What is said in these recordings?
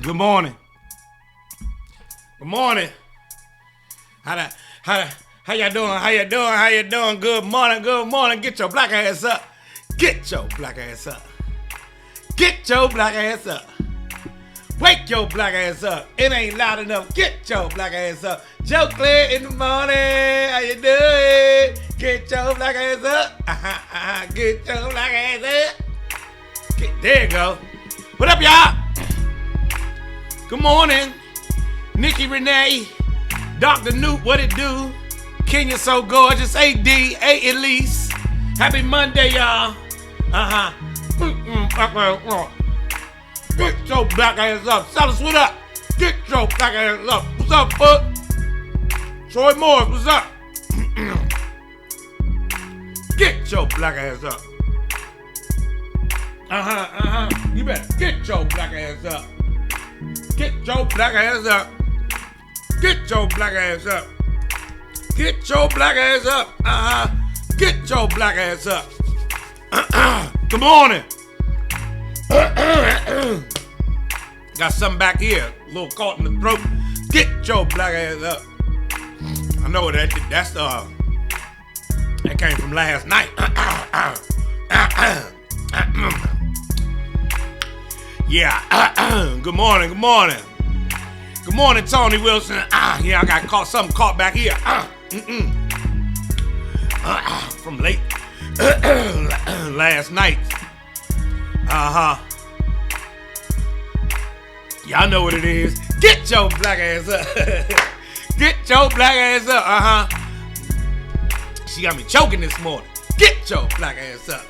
Good morning. Good morning. How y'all doing? How you doing? Good morning. Get your black ass up. Get your black ass up. Get your black ass up. Wake your black ass up. It ain't loud enough. Get your black ass up. Joe Clair in the morning. How you doing? Get your black ass up. Get your black ass up. There you go. What up, y'all? Good morning. Nikki Renee. Dr. Newt, what it do? Kenya so gorgeous. AD, A Elise. Happy Monday, y'all. Get your black ass up. Sellers, what up? Get your black ass up. What's up, bud? Troy Morris, what's up? Get your black ass up. You better get your black ass up. Get your black ass up. Get your black ass up. Get your black ass up. Get your black ass up. Good morning. Got something back here, a little caught in the throat. Get your black ass up. I know that came from last night. Yeah. Good morning. Good morning, Tony Wilson. Yeah, I got something caught back here. From late last night. Y'all know what it is. Get your black ass up. Get your black ass up. She got me choking this morning. Get your black ass up.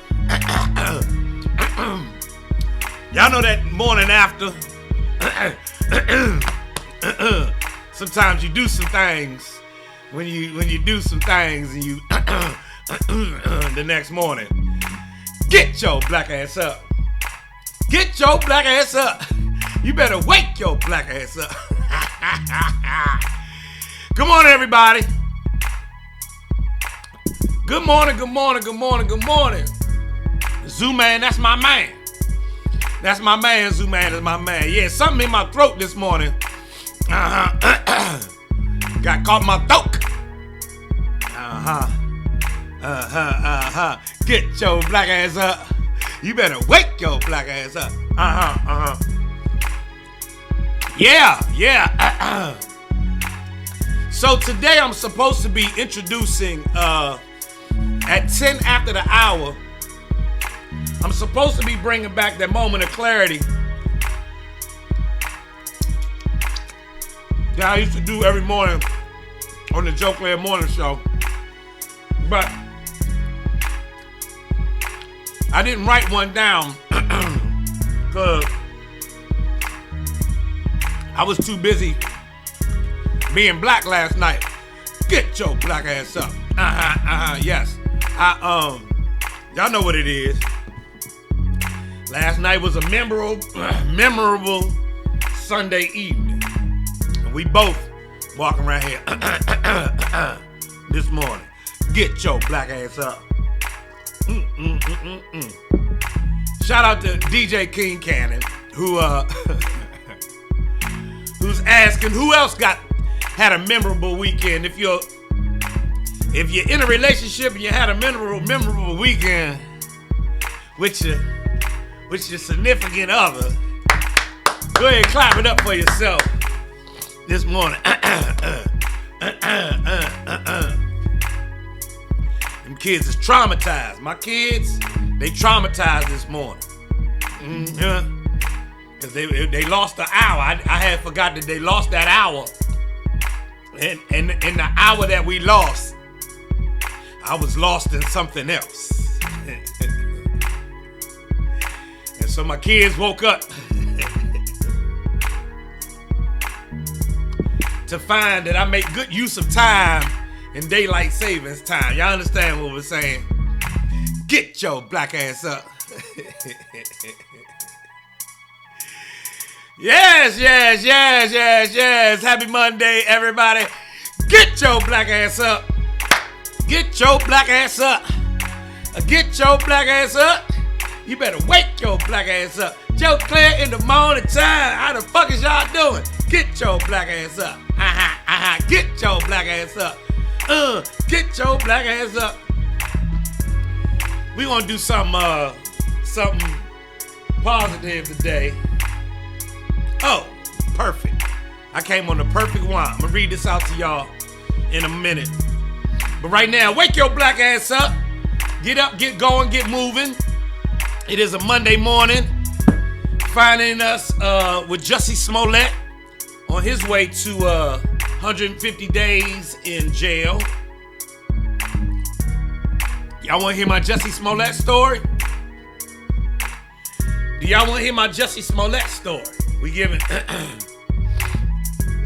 Y'all know that morning after. Sometimes you do some things when you do some things and you the next morning. Get your black ass up. Get your black ass up. You better wake your black ass up. Good morning, everybody. Good morning. Zoo-Man, that's my man. That's my man, Zoo-Man is my man. Yeah, something in my throat this morning. Got caught in my throat. Get your black ass up. You better wake your black ass up. Yeah. So today I'm supposed to be introducing at 10 after the hour. I'm supposed to be bringing back that moment of clarity that I used to do every morning on the Joe Clair Morning Show. But I didn't write one down because I was too busy being black last night. Get your black ass up. Yes. Y'all know what it is. Last night was a memorable Sunday evening. And we both walking around here this morning. Get your black ass up. Shout out to DJ King Cannon, who's asking who else had a memorable weekend. If you're in a relationship and you had a memorable weekend with your significant other, go ahead and clap it up for yourself this morning. Them kids is traumatized. My kids, they traumatized this morning. Because they lost the hour. I had forgot that they lost that hour. And in the hour that we lost, I was lost in something else. And so my kids woke up to find that I make good use of time in daylight savings time. Y'all understand what we're saying? Get your black ass up. Yes. Happy Monday, everybody. Get your black ass up. Get your black ass up. Get your black ass up. You better wake your black ass up. Joe Clair in the morning time. How the fuck is y'all doing? Get your black ass up. Get your black ass up. Get your black ass up. We gonna do something positive today. Oh, perfect. I came on the perfect one. I'm gonna read this out to y'all in a minute. But right now, wake your black ass up. Get up, get going, get moving. It is a Monday morning. Finding us with Jussie Smollette on his way to 150 days in jail. Y'all want to hear my Jussie Smollette story? Do y'all want to hear my Jussie Smollette story? We giving.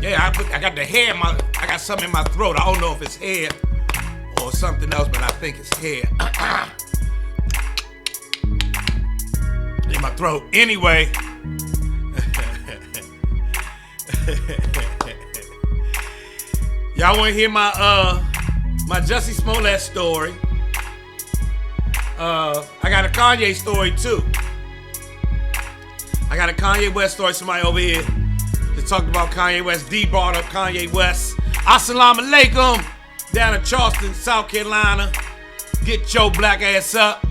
Yeah, I got the hair I got something in my throat. I don't know if it's hair or something else, but I think it's hair. In my throat. Anyway. Y'all want to hear my Jussie Smollette story? I got a Kanye story too. I got a Kanye West story. Somebody over here that talked about Kanye West. D brought up Kanye West. Assalamu alaikum. Down in Charleston, South Carolina. Get your black ass up.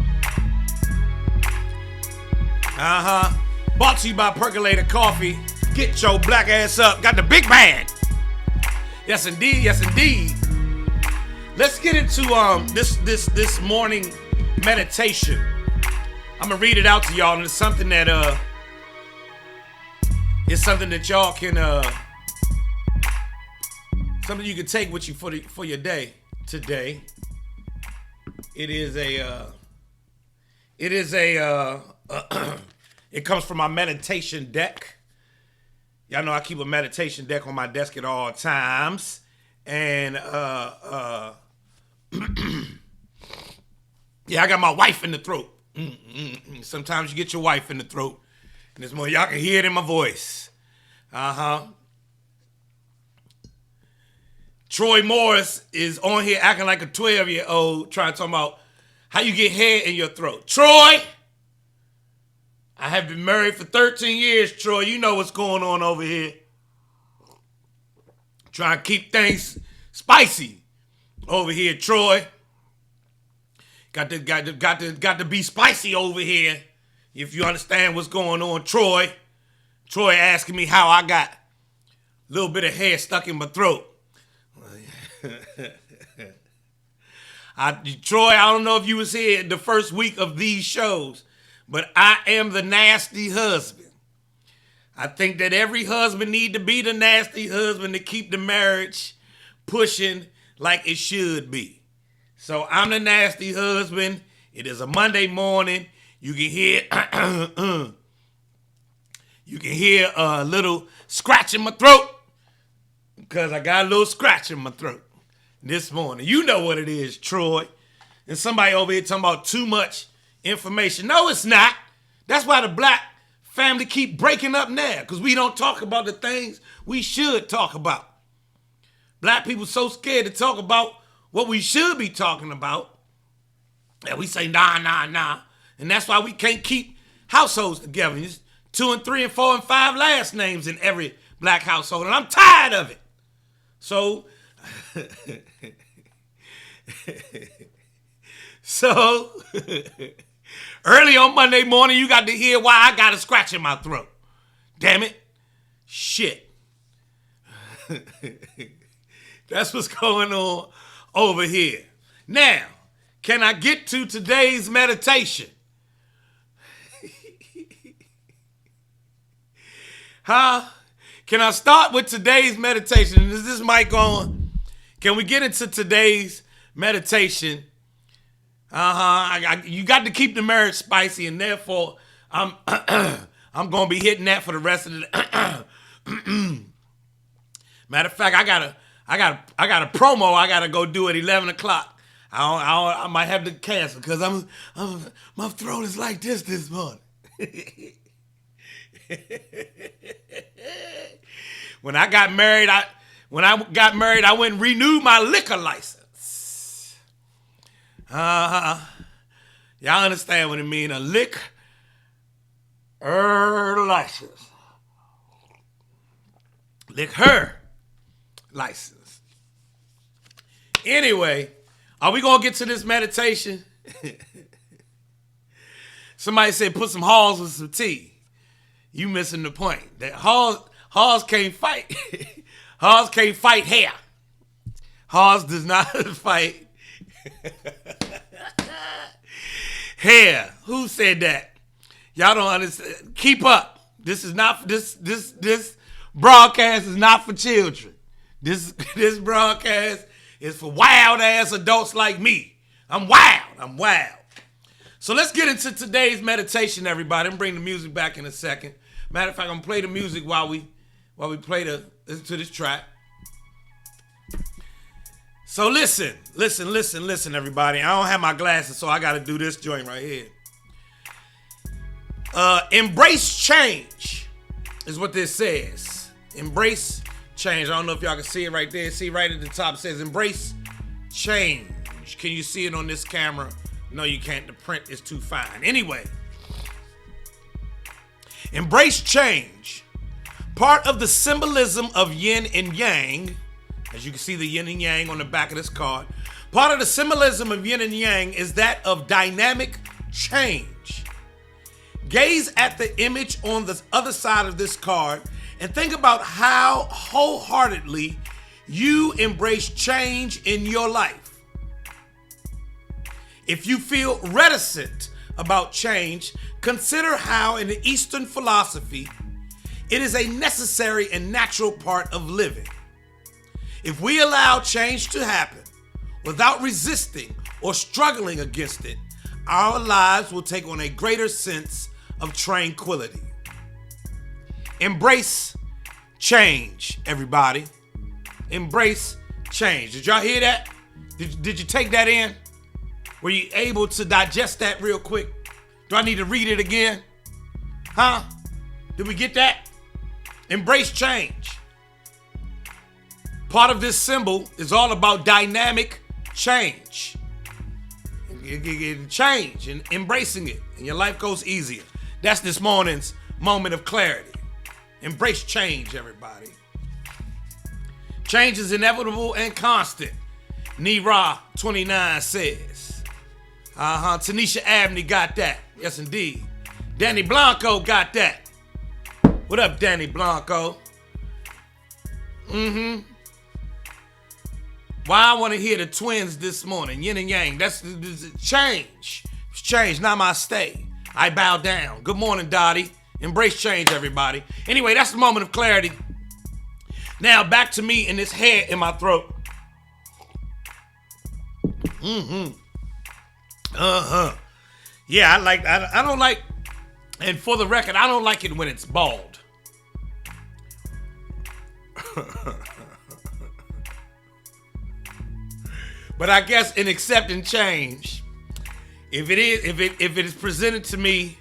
Brought to you by Percolator Coffee. Get your black ass up. Got the big band. Yes indeed, yes indeed. Let's get into this morning meditation. I'm gonna read it out to y'all, and it's something that y'all can something you can take with you for your day today. It comes from my meditation deck. Y'all know I keep a meditation deck on my desk at all times. And yeah, I got my wife in the throat. Sometimes you get your wife in the throat. And this morning, y'all can hear it in my voice. Troy Morris is on here acting like a 12-year-old trying to talk about how you get hair in your throat. Troy, I have been married for 13 years, Troy. You know what's going on over here. Trying to keep things spicy over here, Troy. Got to be spicy over here. If you understand what's going on, Troy. Troy asking me how I got a little bit of hair stuck in my throat. Troy, I don't know if you was here the first week of these shows, but I am the nasty husband. I think that every husband need to be the nasty husband to keep the marriage pushing like it should be. So I'm the nasty husband. It is a Monday morning. You can hear a little scratch in my throat because I got a little scratch in my throat this morning. You know what it is, Troy. And somebody over here talking about too much information. No, it's not. That's why the black family keep breaking up now, because we don't talk about the things we should talk about. Black people so scared to talk about what we should be talking about that we say nah. And that's why we can't keep households together. It's 2 and 3 and 4 and 5 last names in every black household, and I'm tired of it. So, early on Monday morning, you got to hear why I got a scratch in my throat. Damn it. Shit. That's what's going on over here. Now, can I get to today's meditation? Can I start with today's meditation? Is this mic on? Can we get into today's meditation? You got to keep the marriage spicy, and therefore I'm gonna be hitting that for the rest of the. Matter of fact, I got a promo I gotta go do at 11 o'clock. I might have to cancel because my throat is like this morning. When I got married, I went and renewed my liquor license. Y'all understand what it means? A liquor license. Lick her license. Anyway, are we going to get to this meditation? Somebody said put some Halls with some tea. You missing the point. That Halls can't fight. Halls can't fight hair. Halls does not fight hair. Who said that? Y'all don't understand. Keep up. This is not this broadcast is not for children. This broadcast is for wild ass adults like me. I'm wild. So let's get into today's meditation, everybody. I'm gonna bring the music back in a second. Matter of fact, I'm gonna play the music while we play listen to this track. So listen, everybody. I don't have my glasses, so I gotta do this joint right here. Embrace change is what this says. Embrace change. I don't know if y'all can see it right there. See right at the top, it says embrace change. Can you see it on this camera? No, you can't. The print is too fine. Anyway, embrace change. Part of the symbolism of yin and yang, as you can see the yin and yang on the back of this card. Part of the symbolism of yin and yang is that of dynamic change. Gaze at the image on the other side of this card and think about how wholeheartedly you embrace change in your life. If you feel reticent about change, consider how in the Eastern philosophy, it is a necessary and natural part of living. If we allow change to happen without resisting or struggling against it, our lives will take on a greater sense of tranquility. Embrace change, everybody. Embrace change. Did y'all hear that? Did you take that in? Were you able to digest that real quick? Do I need to read it again? Huh? Did we get that? Embrace change. Part of this symbol is all about dynamic change. Change and embracing it, and your life goes easier. That's this morning's moment of clarity. Embrace change, everybody. Change is inevitable and constant. Nira 29 says. Tanisha Abney got that. Yes, indeed. Danny Blanco got that. What up, Danny Blanco? Why I want to hear the twins this morning, yin and yang. That's change. It's change, namaste. I bow down. Good morning, Dottie. Embrace change, everybody. Anyway, that's the moment of clarity. Now, back to me and this hair in my throat. Yeah, I don't like, and for the record, I don't like it when it's bald. But I guess in accepting change, if it is presented to me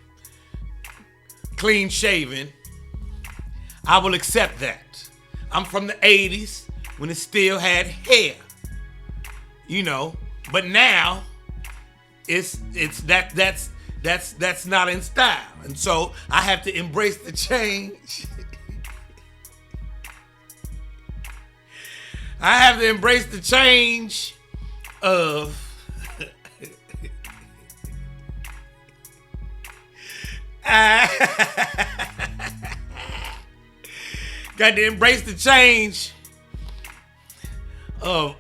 clean shaven, I will accept that. I'm from the 80s when it still had hair. You know, but now that's not in style. And so I have to embrace the change. I have to embrace the change of got to embrace the change of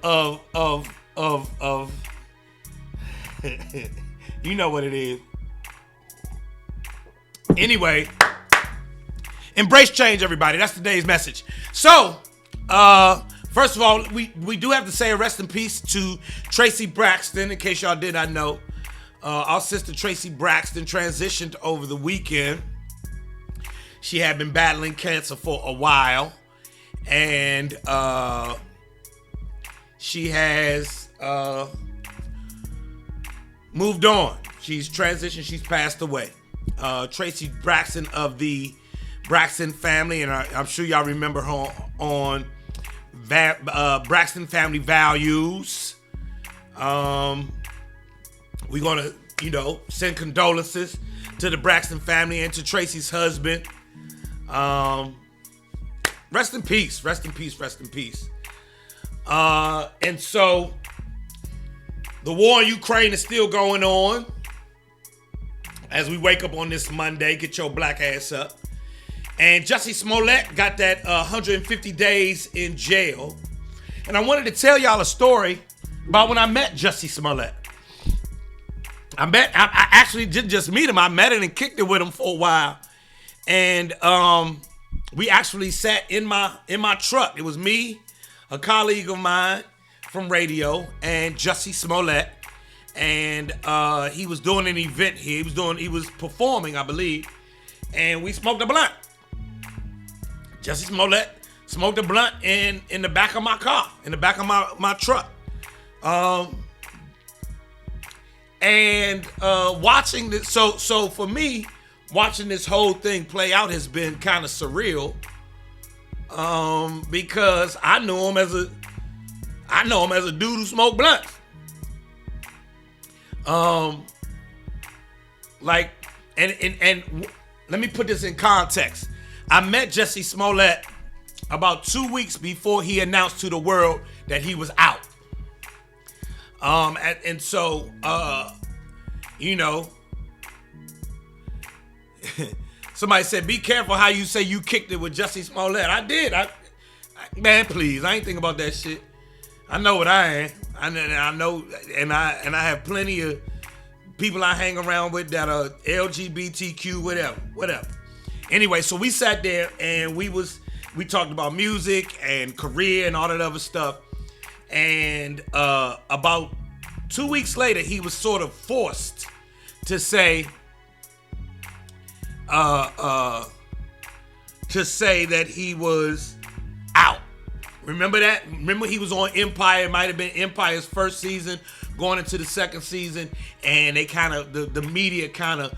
you know what it is. Anyway, embrace change, everybody. That's today's message. So, first of all, we do have to say a rest in peace to Traci Braxton, in case y'all did not know. Our sister Traci Braxton transitioned over the weekend. She had been battling cancer for a while, and she has moved on. She's transitioned. She's passed away. Traci Braxton of the Braxton family, and I'm sure y'all remember her on Braxton Family Values. We're gonna, send condolences to the Braxton family and to Traci's husband. Rest in peace. Rest in peace. Rest in peace. And so the war in Ukraine is still going on. As we wake up on this Monday, get your black ass up. And Jussie Smollette got that 150 days in jail. And I wanted to tell y'all a story about when I met Jussie Smollette. I actually didn't just meet him. I met him and kicked it with him for a while. And we actually sat in my truck. It was me, a colleague of mine from radio, and Jussie Smollette. And he was doing an event here. He was performing, I believe. And we smoked a blunt. Jussie Smollette smoked a blunt in the back of my car, in the back of my truck. Watching this, so for me, watching this whole thing play out has been kind of surreal. Because I know him as a dude who smoked blunts. And let me put this in context. I met Jussie Smollette about 2 weeks before he announced to the world that he was out. So somebody said, be careful how you say you kicked it with Jussie Smollette. I did. Man, please, I ain't think about that shit. I know what I am. I know, and I have plenty of people I hang around with that are LGBTQ, whatever. Anyway, so we sat there and we talked about music and career and all that other stuff. And about 2 weeks later, he was sort of forced to say that he was out. Remember that? Remember he was on Empire. It might have been Empire's first season, going into the second season, and they kind of the media kind of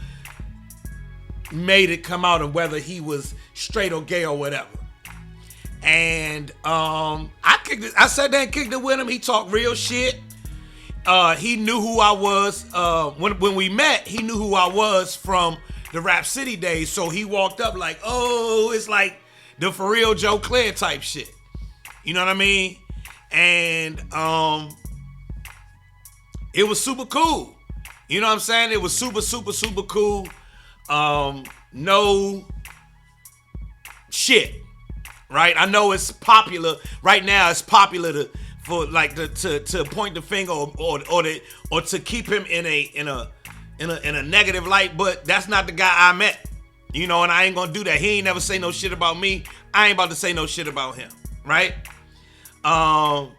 made it come out of whether he was straight or gay or whatever. And I sat there and kicked it with him. He talked real shit. He knew who I was. When we met, he knew who I was from the Rap City days. So he walked up like, oh, it's like the For Real Joe Clair type shit. You know what I mean? And it was super cool. You know what I'm saying? It was super, super, super cool. No shit. Right? I know it's popular right now. It's popular to point the finger or to keep him in a negative light, but that's not the guy I met. You know, and I ain't gonna do that. He ain't never say no shit about me. I ain't about to say no shit about him. Right? So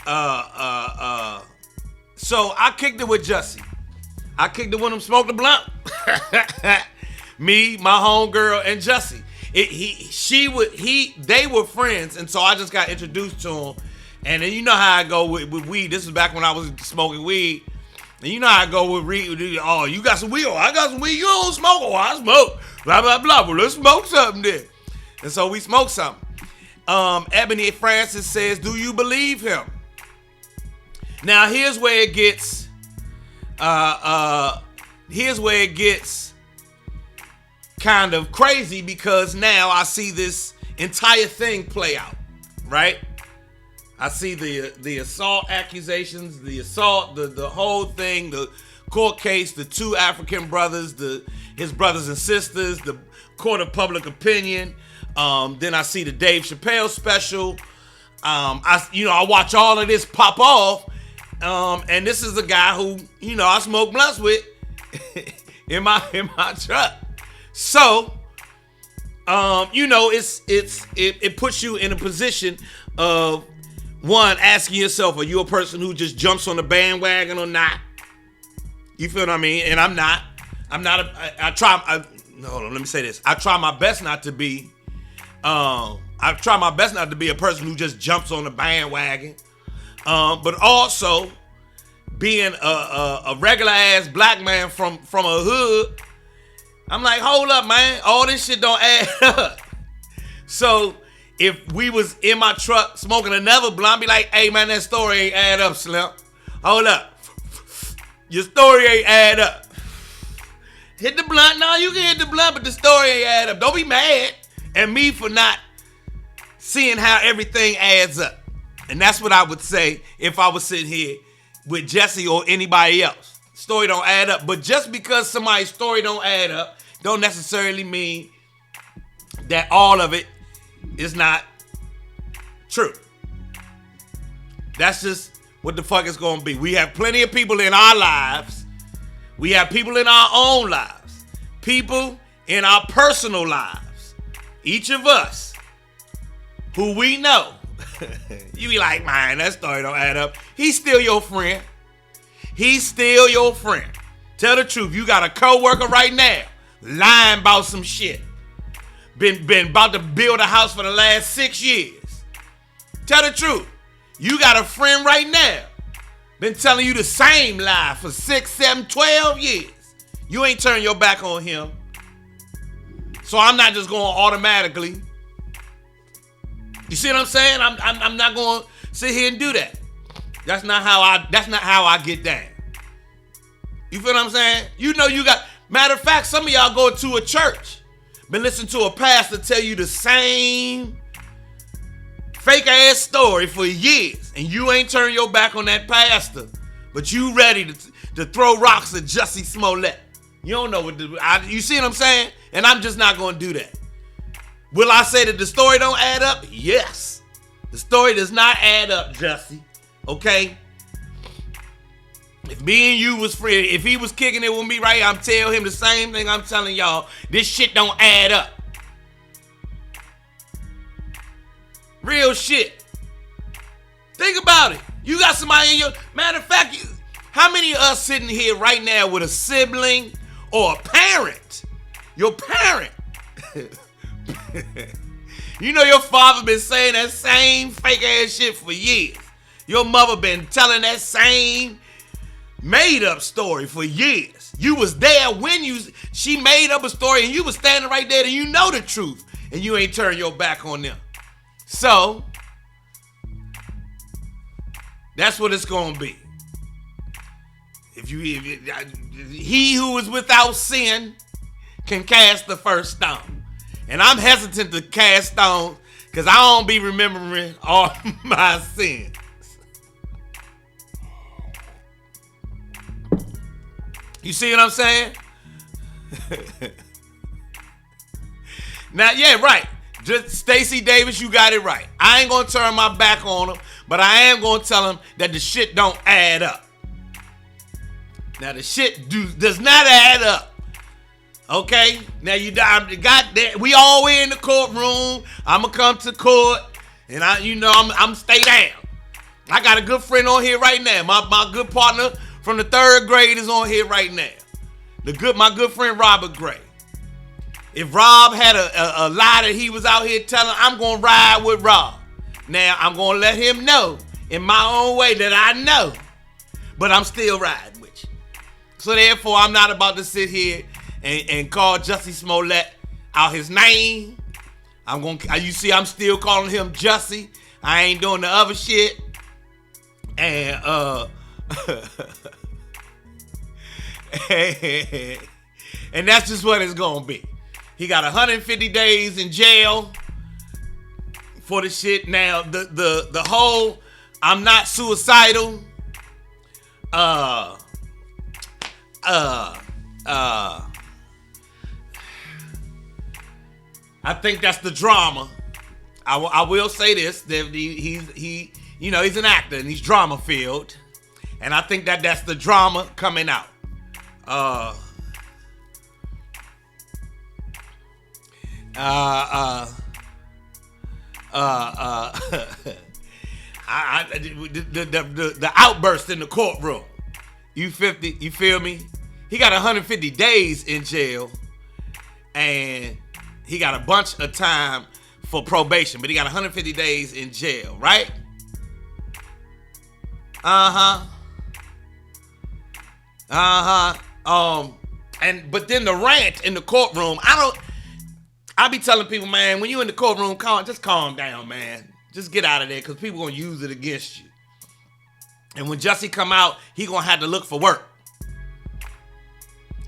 I kicked it with Jussie. I kicked it with him, smoked the blunt. Me, my homegirl, and Jussie. They were friends, and so I just got introduced to him. And then you know how I go with weed. This is back when I was smoking weed. And you know how I go with weed. Oh, you got some weed? Oh, I got some weed. You don't smoke? Oh, I smoke. Blah, blah, blah. Well, let's smoke something then. And so we smoked something. Ebony Francis says, do you believe him? Now, here's where it gets kind of crazy, because now I see this entire thing play out, right? I see the assault accusations, the whole thing, the court case, the two African brothers, his brothers and sisters, the court of public opinion. Then I see the Dave Chappelle special. I watch all of this pop off. And this is a guy who, I smoke blunts with in my truck. So, it puts you in a position of, one, asking yourself, are you a person who just jumps on the bandwagon or not? You feel what I mean? And I'm not. Hold on, let me say this. I try my best not to be a person who just jumps on the bandwagon. But also being a regular ass black man from a hood, I'm like, hold up, man. All this shit don't add up. So if we was in my truck smoking another blunt, I'd be like, hey, man, that story ain't add up, Slim. Hold up. Your story ain't add up. Hit the blunt. No, you can hit the blunt, but the story ain't add up. Don't be mad at me for not seeing how everything adds up. And that's what I would say if I was sitting here with Jussie or anybody else. Story don't add up. But just because somebody's story don't add up, don't necessarily mean that all of it is not true. That's just what the fuck it's going to be. We have plenty of people in our lives. We have people in our own lives. People in our personal lives. Each of us who we know. You be like, man, that story don't add up. He's still your friend. He's still your friend. Tell the truth. You got a coworker right now lying about some shit. Been about to build a house for the last 6 years. Tell the truth. You got a friend right now. Been telling you the same lie for 6, 7, 12 years. You ain't turn your back on him. So I'm not just going automatically. You see what I'm saying? I'm not going to sit here and do that. That's not how I get down. You feel what I'm saying? You know you got, matter of fact, some of y'all go to a church, been listening to a pastor tell you the same fake ass story for years, and you ain't turned your back on that pastor, but you ready to throw rocks at Jussie Smollette. You don't know what you see what I'm saying? And I'm just not going to do that. Will I say that the story don't add up? Yes. The story does not add up, Jussie. Okay? If me and you was friends, if he was kicking it with me right here, I'm telling him the same thing I'm telling y'all. This shit don't add up. Real shit. Think about it. You got somebody in your... Matter of fact, how many of us sitting here right now with a sibling or a parent? Your parent. You know your father been saying that same fake ass shit for years. Your mother been telling that same made up story for years. You was there when she made up a story and you was standing right there and you know the truth and you ain't turned your back on them. So that's what it's gonna be. He who is without sin can cast the first stone. And I'm hesitant to cast stones because I don't be remembering all my sins. You see what I'm saying? Now, yeah, right. Just Stacey Davis, you got it right. I ain't gonna turn my back on him, but I am gonna tell him that the shit don't add up. Now the shit does not add up. Okay? Now you got that. We all in the courtroom. I'ma come to court, and I'm stay down. I got a good friend on here right now. My good partner from the 3rd grade is on here right now. My good friend Robert Gray. If Rob had a lie that he was out here telling, I'm gonna ride with Rob. Now I'm gonna let him know in my own way that I know, but I'm still riding with you. So therefore, I'm not about to sit here and call Jussie Smollette out his name. You see, I'm still calling him Jussie. I ain't doing the other shit. And and that's just what it's gonna be. He got 150 days in jail for the shit. Now the whole I'm not suicidal. I think that's the drama. I will say this: that he's an actor and he's drama filled, and I think that's the drama coming out. The outburst in the courtroom. You feel me? He got 150 days in jail, and he got a bunch of time for probation, but he got 150 days in jail, right? But then the rant in the courtroom, I be telling people, man, when you in the courtroom, just calm down, man. Just get out of there, because people gonna use it against you. And when Jussie come out, he gonna have to look for work.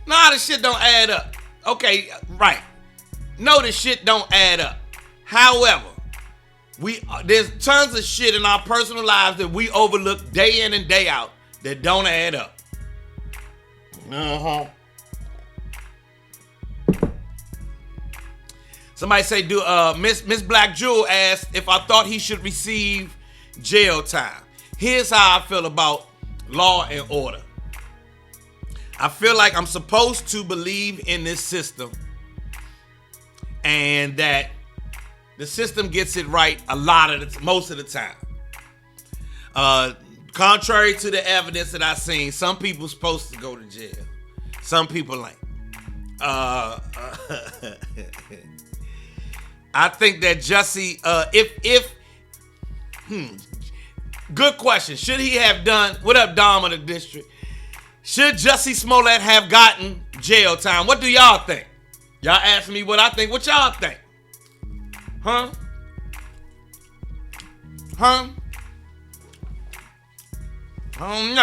Nah, this shit don't add up. Okay, right. No, this shit don't add up. However, there's tons of shit in our personal lives that we overlook day in and day out that don't add up. Somebody say, Miss Black Jewel asked if I thought he should receive jail time. Here's how I feel about law and order. I feel like I'm supposed to believe in this system and that the system gets it right most of the time. Contrary to the evidence that I've seen, some people supposed to go to jail. Some people ain't. I think that Jussie, good question. Should he have done, what up, Dom of the district? Should Jussie Smollette have gotten jail time? What do y'all think? Y'all ask me what I think. What y'all think? Huh? I don't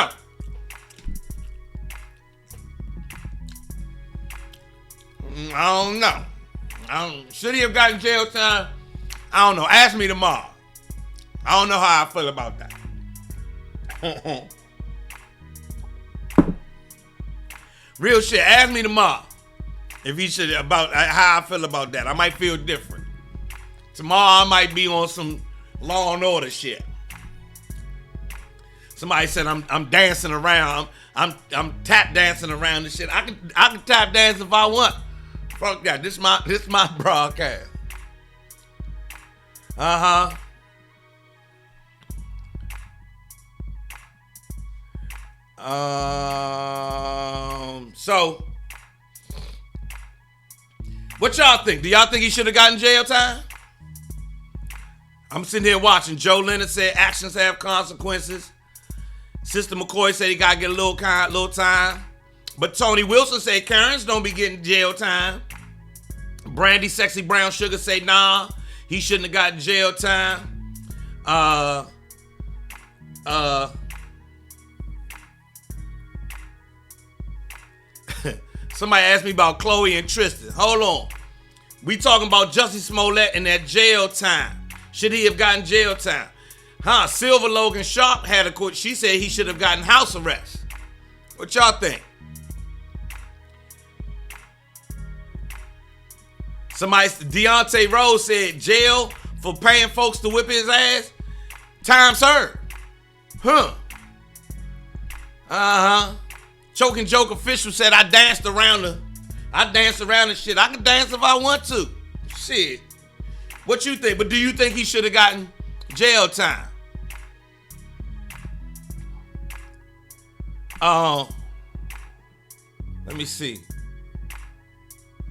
know. Should he have gotten jail time? I don't know. Ask me tomorrow. I don't know how I feel about that. Real shit. Ask me tomorrow if he should, about how I feel about that. I might feel different. Tomorrow I might be on some law and order shit. Somebody said I'm dancing around. I'm tap dancing around this shit. I can tap dance if I want. Fuck that. This my broadcast. So, what y'all think? Do y'all think he should have gotten jail time? I'm sitting here watching. Joe Leonard said actions have consequences. Sister McCoy said he got to get a little time. But Tony Wilson said Karens don't be getting jail time. Brandy Sexy Brown Sugar say nah, he shouldn't have gotten jail time. Somebody asked me about Chloe and Tristan. Hold on. We talking about Jussie Smollette and that jail time. Should he have gotten jail time? Silver Logan Sharp had a quote. She said he should have gotten house arrest. What y'all think? Deontay Rose said jail for paying folks to whip his ass. Time served. Choking Joke Official said I danced around the shit. I can dance if I want to. Shit. What you think? But do you think he should have gotten jail time? Let me see.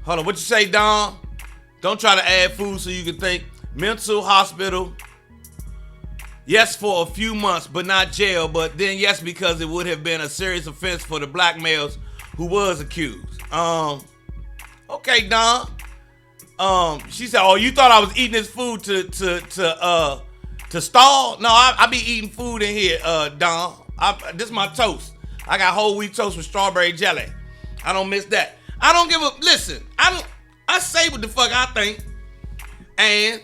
Hold on. What you say, Don? Don't try to add food so you can think. Mental hospital. Yes, for a few months, but not jail. But then yes, because it would have been a serious offense for the black males who was accused. Okay, Don. She said, "Oh, you thought I was eating this food to stall? No, I be eating food in here, Don. This is my toast. I got whole wheat toast with strawberry jelly. I don't miss that. I don't give a listen. I say what the fuck I think. And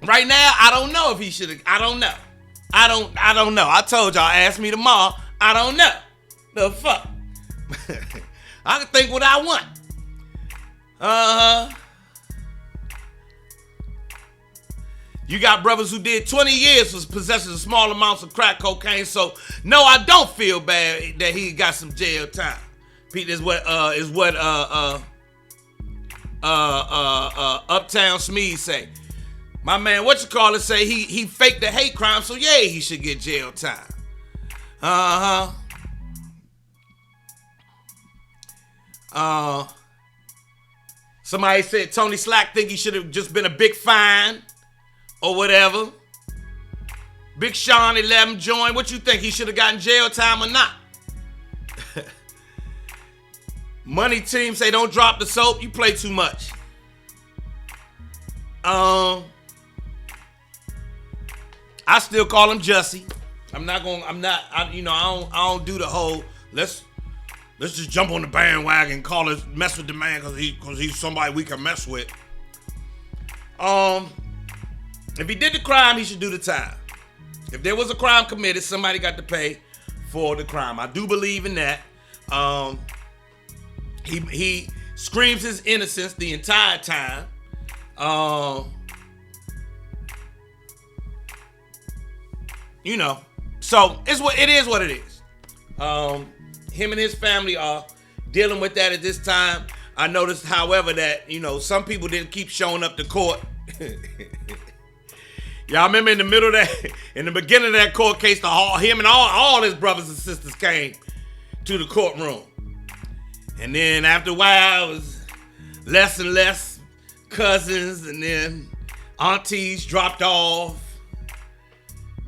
right now, I don't know if he should have. I don't know. I don't know. I told y'all, ask me tomorrow. I don't know. The fuck. I can think what I want. You got brothers who did 20 years for possessing small amounts of crack cocaine. So no, I don't feel bad that he got some jail time. Pete is what Uptown Smeed say. My man, say he faked the hate crime, so yeah, he should get jail time. Somebody said Tony Slack think he should have just been a big fine or whatever. Big Sean 11 joined. What you think? He should have gotten jail time or not? Money Team say don't drop the soap. You play too much. I still call him Jussie. I don't do the whole let's let's just jump on the bandwagon and call it mess with the man because he's somebody we can mess with. If he did the crime, he should do the time. If there was a crime committed, somebody got to pay for the crime. I do believe in that. He screams his innocence the entire time. You know, so it is what it is. Him and his family are dealing with that at this time. I noticed, however, that, you know, some people didn't keep showing up to court. Y'all remember in the beginning of that court case, him and all his brothers and sisters came to the courtroom. And then after a while, it was less and less cousins, and then aunties dropped off.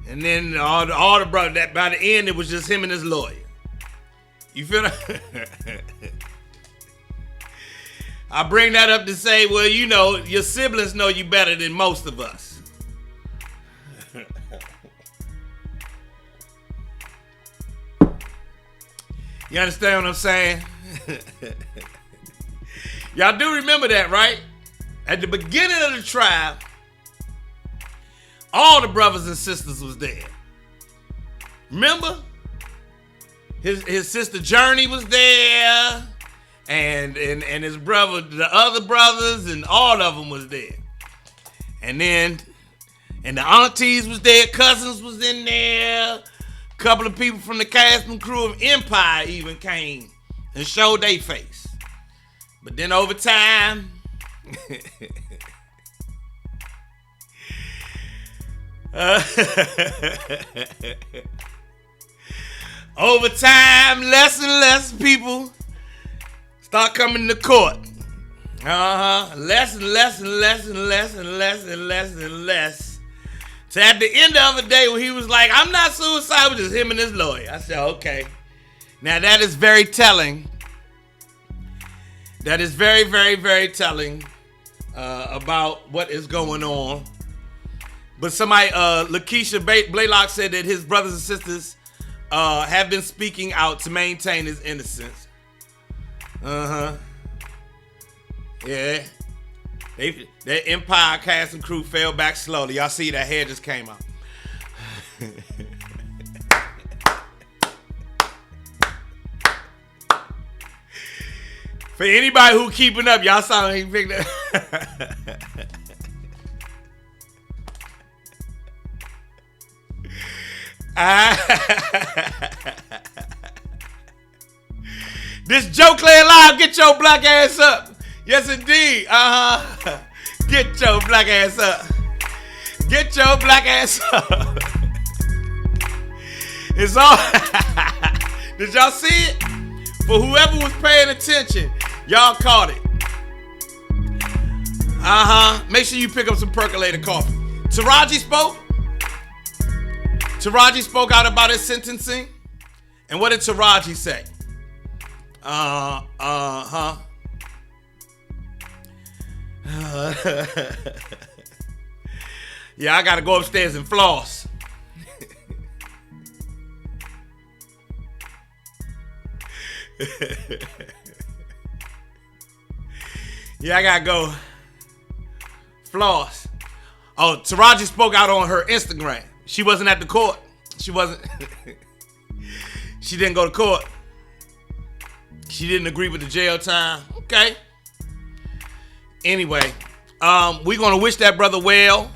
And then all the brothers, that by the end, it was just him and his lawyer. You feel that? I bring that up to say, well, you know, your siblings know you better than most of us. You understand what I'm saying? Y'all do remember that, right? At the beginning of the trial, all the brothers and sisters was there. Remember? His sister Journey was there, and his brother, the other brothers, and all of them was there. And the aunties was there, cousins was in there. A couple of people from the cast and crew of Empire even came and showed their face. But then over time, over time, less and less people start coming to court. Less and less and less and less and less and less and less. So at the end of the day, when he was like, I'm not suicidal, it was just him and his lawyer. I said, okay. Now that is very telling. That is very, very, very telling about what is going on. But somebody, Lakeisha Blaylock, said that his brothers and sisters have been speaking out to maintain his innocence. Yeah. That Empire cast and crew fell back slowly. Y'all see that hair just came out. For anybody who keeping up, y'all saw he picked up. This Joe Clair Live, get your black ass up. Yes, indeed. Get your black ass up. Get your black ass up. It's all. Did y'all see it? For whoever was paying attention, y'all caught it. Make sure you pick up some percolated coffee. Traci spoke. Traci spoke out about his sentencing. And what did Traci say? Yeah, I gotta go upstairs and floss. Yeah, I gotta go floss. Oh, Taraji spoke out on her Instagram. She wasn't at the court. She didn't go to court. She didn't agree with the jail time. Okay. Anyway, we're gonna wish that brother well.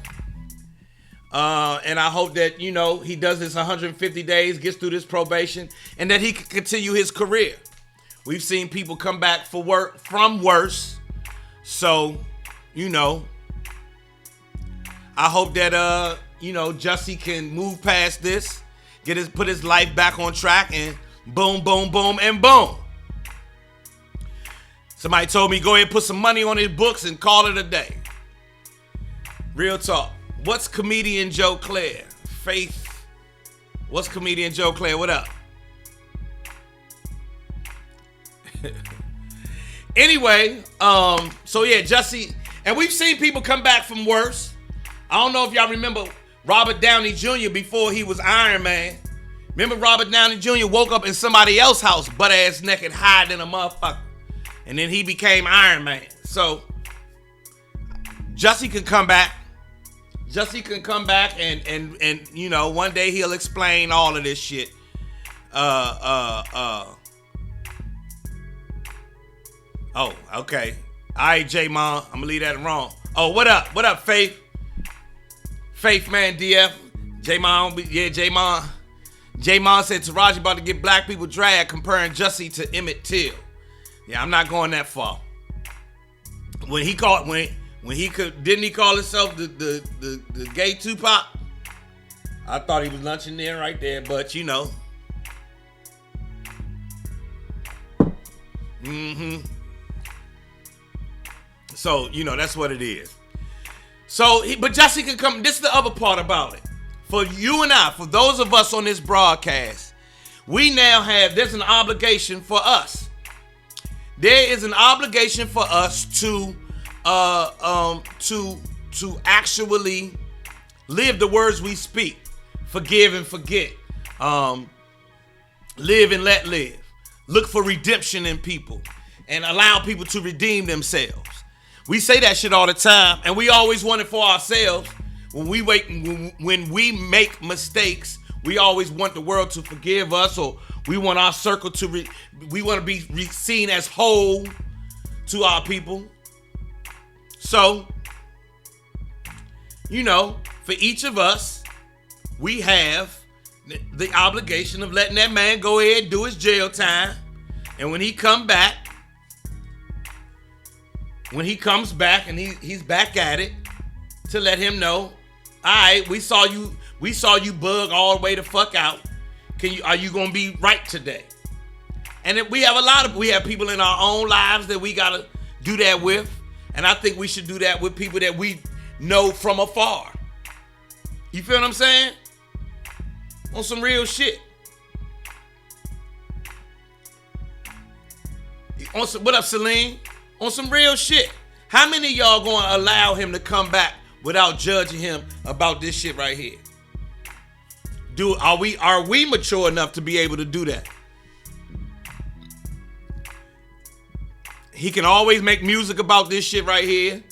And I hope that, you know, he does this 150 days, gets through this probation, and that he can continue his career. We've seen people come back from worse. So, you know, I hope that, you know, Jussie can move past this, put his life back on track, and boom, boom, boom, and boom. Somebody told me go ahead and put some money on his books and call it a day. Real talk. What's comedian Joe Clair? Faith. What's comedian Joe Clair? What up? Anyway, so yeah, Jussie, and we've seen people come back from worse. I don't know if y'all remember Robert Downey Jr. before he was Iron Man. Remember Robert Downey Jr. woke up in somebody else's house, butt ass naked, hiding a motherfucker. And then he became Iron Man. So, Jussie can come back. Jussie can come back and you know, one day he'll explain all of this shit. Oh, okay. All right, J-Mon. I'm gonna leave that wrong. Oh, what up? What up, Faith? Faith, man, DF. J-Mon, yeah, J-Mon. J-Mon said Taraji about to get black people dragged comparing Jussie to Emmett Till. Yeah, I'm not going that far. When he called, when he could, didn't he call himself the gay Tupac? I thought he was lunching there right there, but you know. So, you know, that's what it is. So, but Jussie can come. This is the other part about it. For you and I, for those of us on this broadcast, we now have, there's an obligation for us. There is an obligation for us to actually live the words we speak. Forgive and forget. Live and let live. Look for redemption in people and allow people to redeem themselves. We say that shit all the time, and we always want it for ourselves. When we make mistakes, we always want the world to forgive us, or we want our circle to we want to be seen as whole to our people. So, you know, for each of us, we have the obligation of letting that man go ahead and do his jail time, and when he comes back and he's back at it, to let him know, all right, we saw you bug all the way the fuck out. Are you gonna be right today? And we have people in our own lives that we gotta do that with, and I think we should do that with people that we know from afar. You feel what I'm saying? On some real shit. What up, Celine? On some real shit. How many of y'all gonna allow him to come back without judging him about this shit right here? Are we mature enough to be able to do that? He can always make music about this shit right here.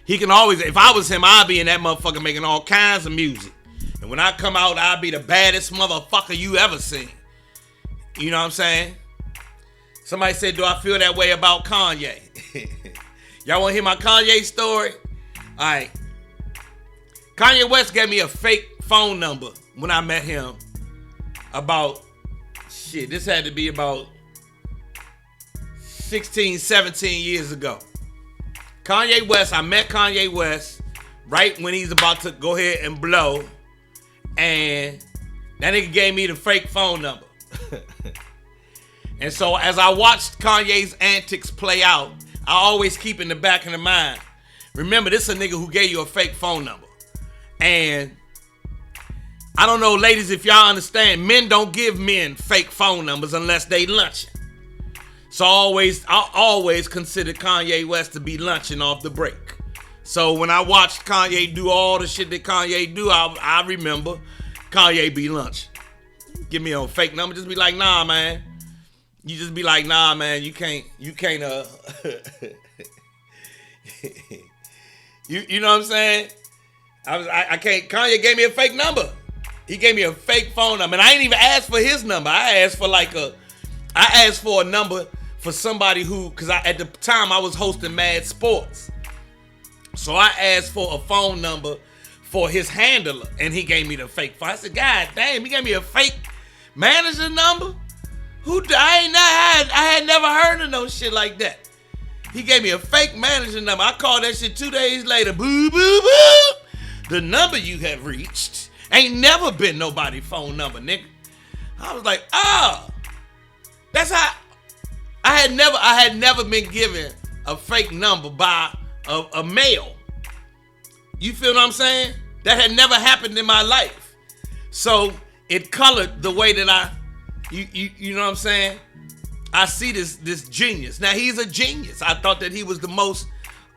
He can always, if I was him, I'd be in that motherfucker making all kinds of music. And when I come out, I'd be the baddest motherfucker you ever seen. You know what I'm saying? Somebody said, do I feel that way about Kanye? Y'all want to hear my Kanye story? All right. Kanye West gave me a fake phone number when I met him about, this had to be about 16, 17 years ago. I met Kanye West right when he's about to go ahead and blow, and that nigga gave me the fake phone number. And so as I watched Kanye's antics play out, I always keep in the back of the mind, remember, this is a nigga who gave you a fake phone number. And I don't know, ladies, if y'all understand, men don't give men fake phone numbers unless they lunching. So I always consider Kanye West to be lunching off the break. So when I watched Kanye do all the shit that Kanye do, I remember Kanye be lunching. Give me a fake number, just be like, nah, man. You just be like, nah, man, you can't, you know what I'm saying? I can't, Kanye gave me a fake number. He gave me a fake phone number, and I ain't even asked for his number. I asked for a number for somebody who, because at the time I was hosting Mad Sports. So I asked for a phone number for his handler, and he gave me the fake phone. I said, God damn, he gave me a fake manager number? I had never heard of no shit like that. He gave me a fake manager number. I called that shit 2 days later. Boo, boo, boo. The number you have reached ain't never been nobody's phone number, nigga. I was like, that's how I had never been given a fake number by a male. You feel what I'm saying? That had never happened in my life. So it colored the way that you know what I'm saying? I see this genius. Now, he's a genius. I thought that he was the most,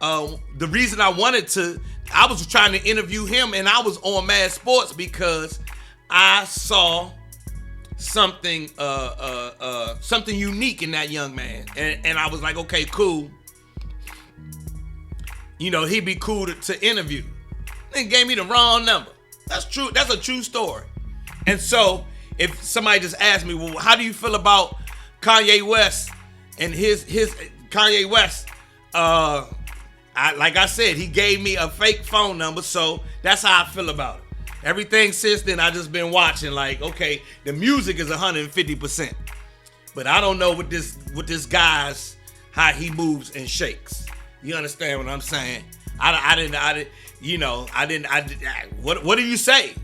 the reason I wanted to I was trying to interview him, and I was on Mad Sports because I saw something something unique in that young man, and I was like, okay, cool. You know, he'd be cool to interview. Then gave me the wrong number. That's true. That's a true story. And so, if somebody just asked me, well, how do you feel about Kanye West and his Kanye West? Like I said, he gave me a fake phone number, so that's how I feel about it. Everything since then, I just been watching. Like, okay, the music is 150%, but I don't know what this guy's how he moves and shakes. You understand what I'm saying? I didn't. You know, I didn't. What do you say?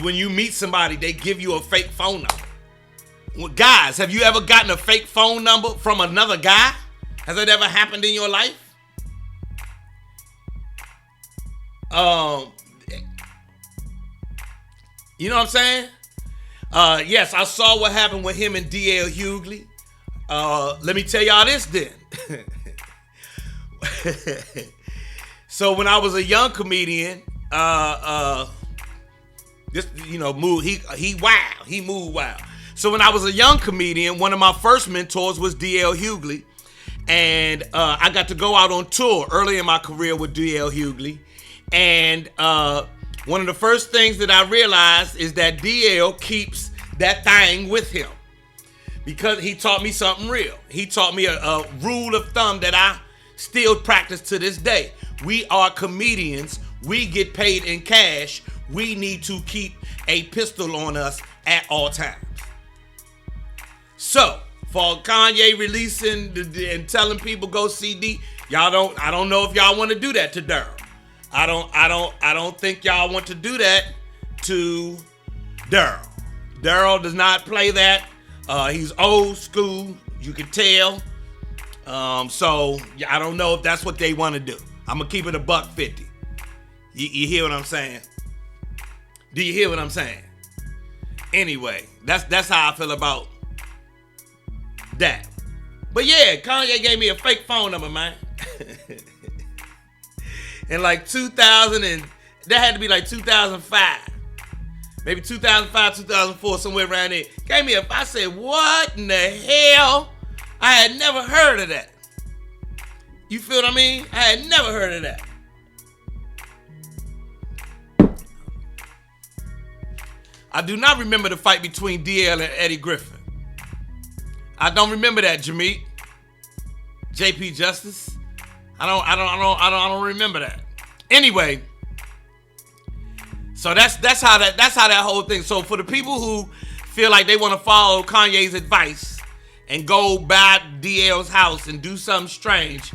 When you meet somebody, they give you a fake phone number. Well, guys, have you ever gotten a fake phone number from another guy? Has that ever happened in your life? You know what I'm saying? Yes, I saw what happened with him and DL Hughley. Let me tell y'all this then. So when I was a young comedian, this, you know, he moved wild. So when I was a young comedian, one of my first mentors was DL Hughley, and I got to go out on tour early in my career with DL Hughley, and one of the first things that I realized is that DL keeps that thing with him because he taught me something real. He taught me a rule of thumb that I still practice to this day. We are comedians. We get paid in cash. We need to keep a pistol on us at all times. So, for Kanye releasing and telling people go CD, I don't know if y'all want to do that to Daryl. I don't think y'all want to do that to Daryl. Daryl does not play that. He's old school. You can tell. So I don't know if that's what they want to do. I'm gonna keep it $150. You hear what I'm saying? Do you hear what I'm saying? Anyway, that's how I feel about that. But yeah, Kanye gave me a fake phone number, man. In like 2000, and that had to be like 2005. Maybe 2005, 2004, somewhere around there. Gave me I said, what in the hell? I had never heard of that. You feel what I mean? I had never heard of that. I do not remember the fight between DL and Eddie Griffin. I don't remember that, Jameek. JP Justice. I don't remember that. Anyway, so that's how that whole thing. So for the people who feel like they want to follow Kanye's advice and go by DL's house and do something strange,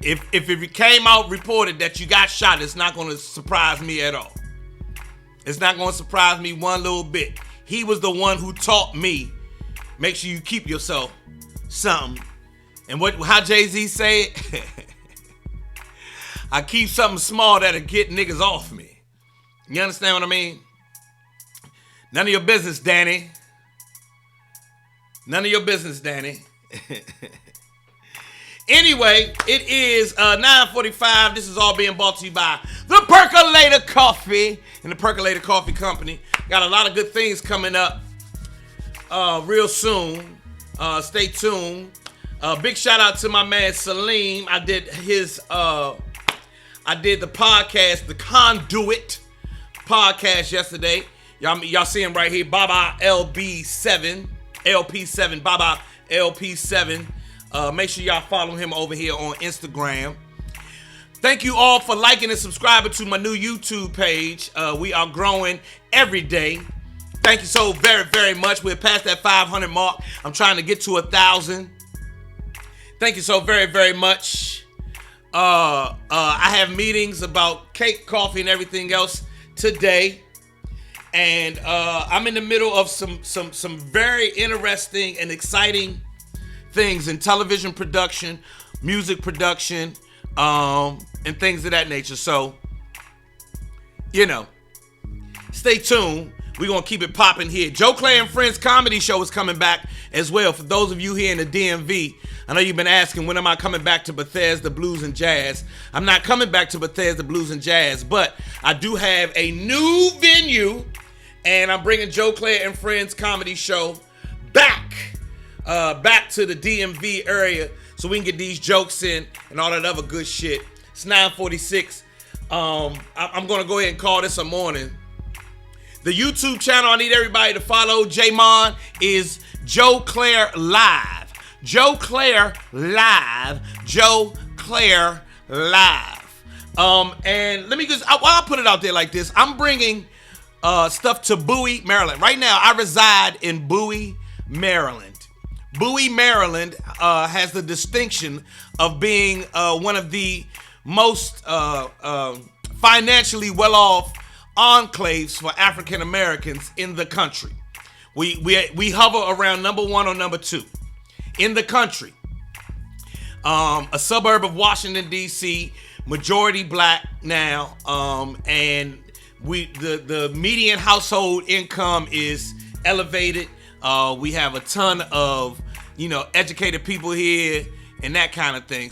if it came out reported that you got shot, it's not going to surprise me at all. It's not going to surprise me one little bit. He was the one who taught me, make sure you keep yourself something. And how Jay-Z say it? I keep something small that'll get niggas off me. You understand what I mean? None of your business, Danny. None of your business, Danny. Anyway, it is 9:45. This is all being brought to you by the Percolator Coffee and the Percolator Coffee Company. Got a lot of good things coming up real soon. Stay tuned. Big shout out to my man Salim. I did the podcast, the Conduit podcast yesterday. Y'all see him right here, Baba LP7, Baba LP7. Make sure y'all follow him over here on Instagram. Thank you all for liking and subscribing to my new YouTube page. We are growing every day. Thank you so very, very much. We're past that 500 mark. I'm trying to get to 1,000. Thank you so very, very much. I have meetings about cake, coffee, and everything else today. And I'm in the middle of some very interesting and exciting things in television production, music production, and things of that nature. So, stay tuned. We're going to keep it popping here. Joe Clair and Friends comedy show is coming back as well. For those of you here in the DMV, I know you've been asking, when am I coming back to Bethesda Blues and Jazz? I'm not coming back to Bethesda Blues and Jazz, but I do have a new venue, and I'm bringing Joe Clair and Friends comedy show back to the DMV area so we can get these jokes in and all that other good shit. It's 9:46. I'm going to go ahead and call this a morning. The YouTube channel I need everybody to follow, J-Mon, is Joe Clair Live. Joe Clair Live. Joe Clair Live. And let me just, while I put it out there like this, I'm bringing stuff to Bowie, Maryland. Right now, I reside in Bowie, Maryland. Bowie, Maryland has the distinction of being one of the most financially well-off enclaves for African Americans in the country. We hover around number 1 or number 2 in the country. A suburb of Washington D.C., majority black now, and the median household income is elevated. We have a ton of educated people here and that kind of thing.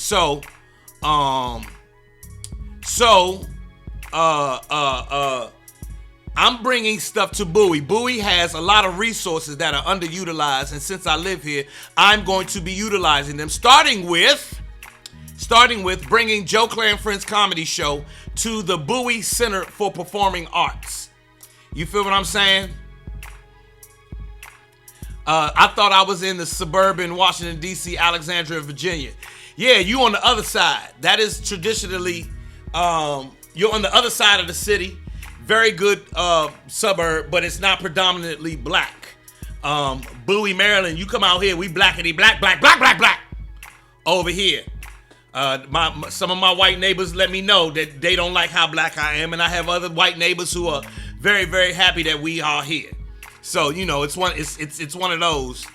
I'm bringing stuff to Bowie. Bowie has a lot of resources that are underutilized, and since I live here, I'm going to be utilizing them, starting with bringing Joe Clair and Friends comedy show to the Bowie Center for Performing Arts. You feel what I'm saying? I thought I was in the suburban Washington, D.C., Alexandria, Virginia. Yeah, you on the other side. That is traditionally, you're on the other side of the city. Very good suburb, but it's not predominantly black. Bowie, Maryland, you come out here, we blackity black. Over here. Some of my white neighbors let me know that they don't like how black I am, and I have other white neighbors who are very, very happy that we are here. So, it's one of those.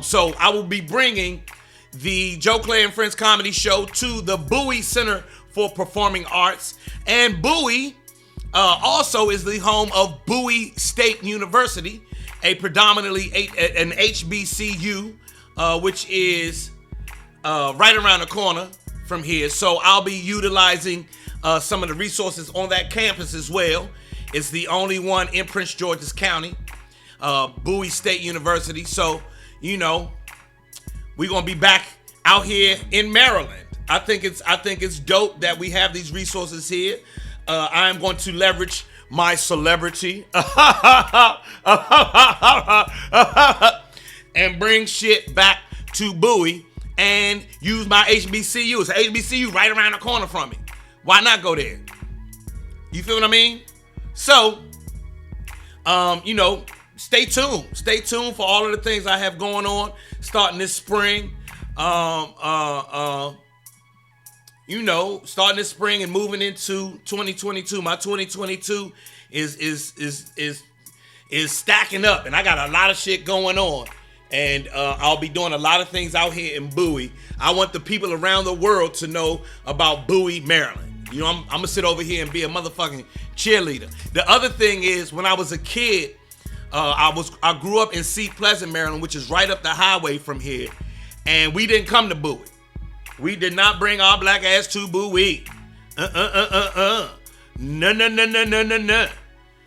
So I will be bringing the Joe Clair and Friends comedy show to the Bowie Center for Performing Arts, and Bowie also is the home of Bowie State University, a predominantly an HBCU, which is right around the corner from here. So I'll be utilizing some of the resources on that campus as well. It's the only one in Prince George's County, Bowie State University. So, we're gonna be back out here in Maryland. I think it's dope that we have these resources here. I'm going to leverage my celebrity and bring shit back to Bowie and use my HBCU. It's an HBCU right around the corner from me. Why not go there? You feel what I mean? So, stay tuned. Stay tuned for all of the things I have going on starting this spring. Starting this spring and moving into 2022. My 2022 is stacking up, and I got a lot of shit going on. And I'll be doing a lot of things out here in Bowie. I want the people around the world to know about Bowie, Maryland. I'm gonna sit over here and be a motherfucking cheerleader. The other thing is, when I was a kid, I grew up in Seat Pleasant, Maryland, which is right up the highway from here, and we didn't come to Bowie. We did not bring our black ass to Bowie. No.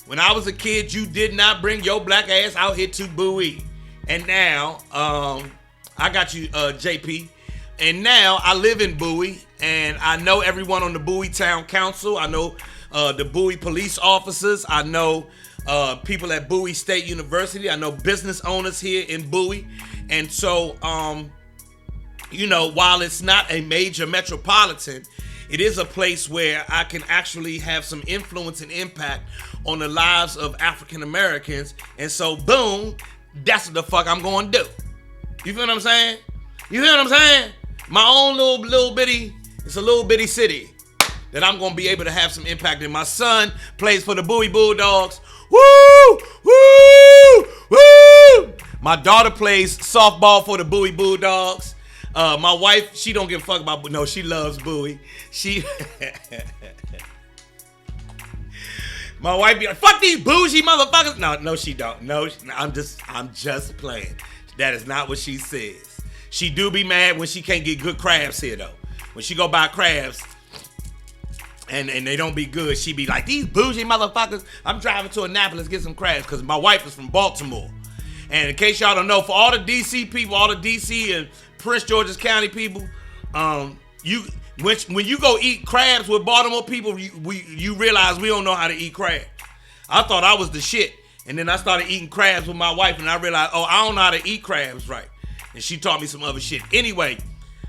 When I was a kid, you did not bring your black ass out here to Bowie. And now, I got you, JP. And now I live in Bowie, and I know everyone on the Bowie Town Council. I know the Bowie police officers. I know people at Bowie State University. I know business owners here in Bowie. And so, while it's not a major metropolitan, it is a place where I can actually have some influence and impact on the lives of African Americans. And so, boom, that's what the fuck I'm going to do. You feel what I'm saying? My own little bitty, it's a little bitty city that I'm going to be able to have some impact in. My son plays for the Bowie Bulldogs. Woo! Woo! Woo! My daughter plays softball for the Bowie Bulldogs. My wife, she don't give a fuck about, no, she loves Bowie. My wife be like, fuck these bougie motherfuckers. No, she don't. No, I'm just playing. That is not what she says. She do be mad when she can't get good crabs here, though. When she go buy crabs and they don't be good, she be like, these bougie motherfuckers. I'm driving to Annapolis to get some crabs because my wife is from Baltimore. And in case y'all don't know, for all the D.C. people, all the D.C. and Prince George's County people, when you go eat crabs with Baltimore people, you realize we don't know how to eat crabs. I thought I was the shit. And then I started eating crabs with my wife, and I realized, I don't know how to eat crabs right. And she taught me some other shit. Anyway,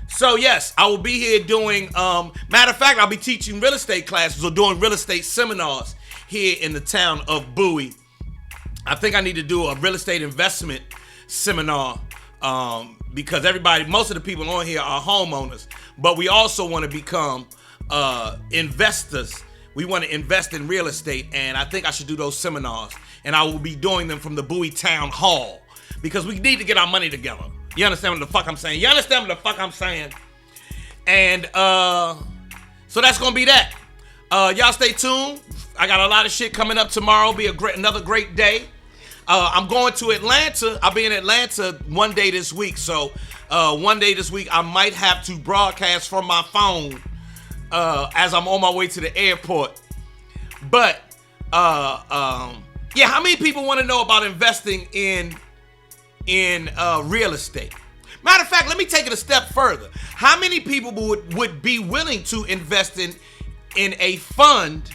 so yes, I will be here doing, matter of fact, I'll be teaching real estate classes or doing real estate seminars here in the town of Bowie. I think I need to do a real estate investment seminar because most of the people on here are homeowners, but we also want to become investors. We want to invest in real estate, and I think I should do those seminars, and I will be doing them from the Bowie Town Hall because we need to get our money together. You understand what the fuck I'm saying? And so that's going to be that. Y'all stay tuned. I got a lot of shit coming up tomorrow. Be another great day. I'm going to Atlanta. I'll be in Atlanta one day this week. So one day this week, I might have to broadcast from my phone as I'm on my way to the airport. But how many people want to know about investing in real estate? Matter of fact, let me take it a step further. How many people would be willing to invest in a fund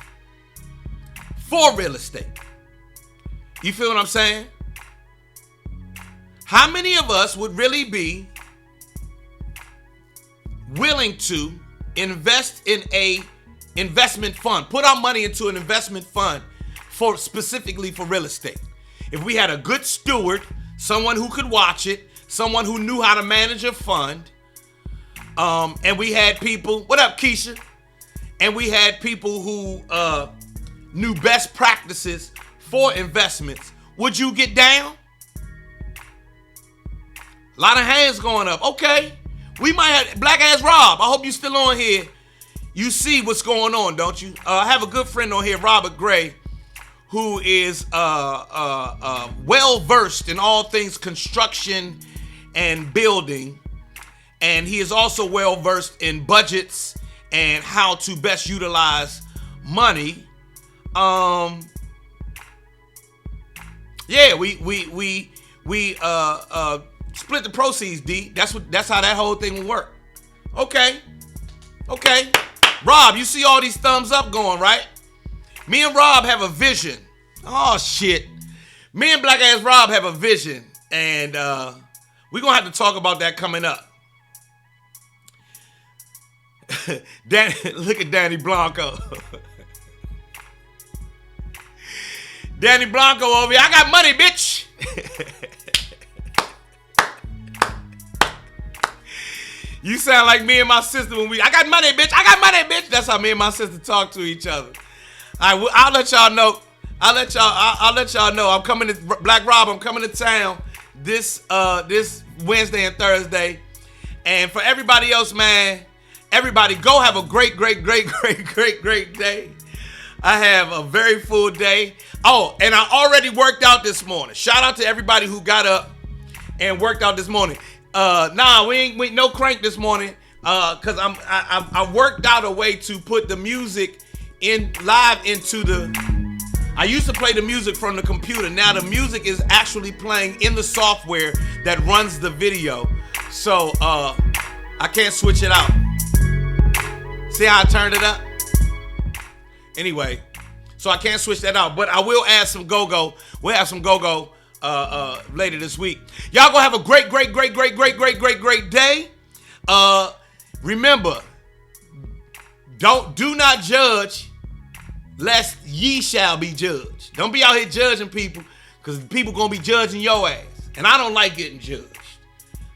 for real estate? You feel what I'm saying? How many of us would really be willing to invest in a investment fund, put our money into an investment fund specifically for real estate? If we had a good steward, someone who could watch it, someone who knew how to manage a fund, and we had people, what up, Keisha? And we had people who knew best practices for investments, would you get down? A lot of hands going up. Okay. We might have Black Ass Rob. I hope you still on here. You see what's going on, don't you? I have a good friend on here, Robert Gray, who is well versed in all things construction and building. And he is also well versed in budgets and how to best utilize money. Yeah, we split the proceeds, D. That's how that whole thing will work. Okay. Rob, you see all these thumbs up going, right? Me and Rob have a vision. Oh shit. Me and Black Ass Rob have a vision, and we're gonna have to talk about that coming up. Look at Danny Blanco. Danny Blanco over here. I got money, bitch. You sound like me and my sister when I got money, bitch. I got money, bitch. That's how me and my sister talk to each other. I'll let y'all know. I'll let y'all know. I'm coming to Black Rob. I'm coming to town this Wednesday and Thursday. And for everybody else, man, everybody go have a great day. I have a very full day. Oh, and I already worked out this morning. Shout out to everybody who got up and worked out this morning. We ain't no crank this morning. Cause I worked out a way to put the music live into I used to play the music from the computer. Now the music is actually playing in the software that runs the video. So I can't switch it out. See how I turned it up? Anyway, so I can't switch that out, but I will add some go-go. We'll have some go-go later this week. Y'all gonna have a great day. Remember, do not judge lest ye shall be judged. Don't be out here judging people, because people gonna be judging your ass. And I don't like getting judged.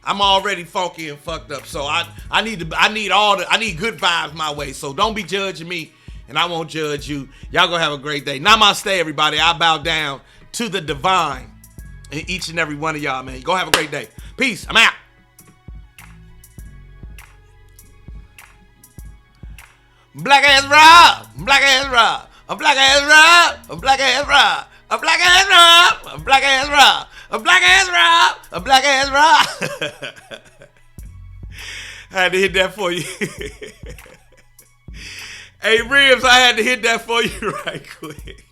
I'm already funky and fucked up, so I need good vibes my way. So don't be judging me, and I won't judge you. Y'all gonna have a great day. Namaste, everybody. I bow down to the divine in each and every one of y'all, man. Go have a great day. Peace. I'm out. Black Ass Rob. A black ass Rob. A black ass Rob. A black ass Rob. A black ass Rob. A black ass Rob. A black ass Rob. I had to hit that for you. Hey, Ribs, I had to hit that for you right quick.